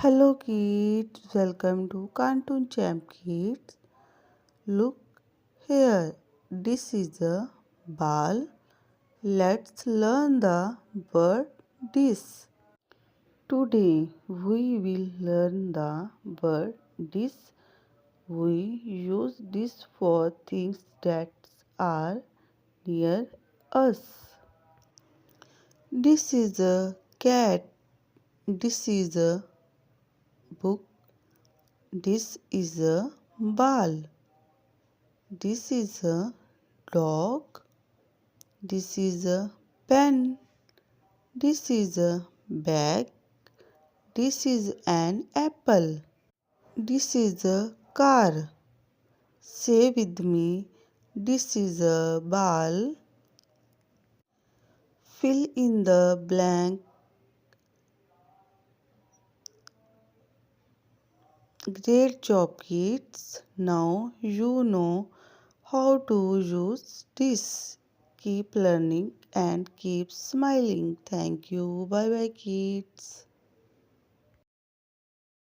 Hello kids, welcome to Cartoon Champ Kids. Look here, this is a ball. Let's learn the word this. Today we will learn the word this. We use this for things that are near us. This is a cat. This is a book. This is a ball. This is a dog. This is a pen. This is a bag. This is an apple. This is a car. Say with me, this is a ball. Fill in the blank. Great job, kids. Now you know how to use this. Keep learning and keep smiling. Thank you. Bye bye, kids.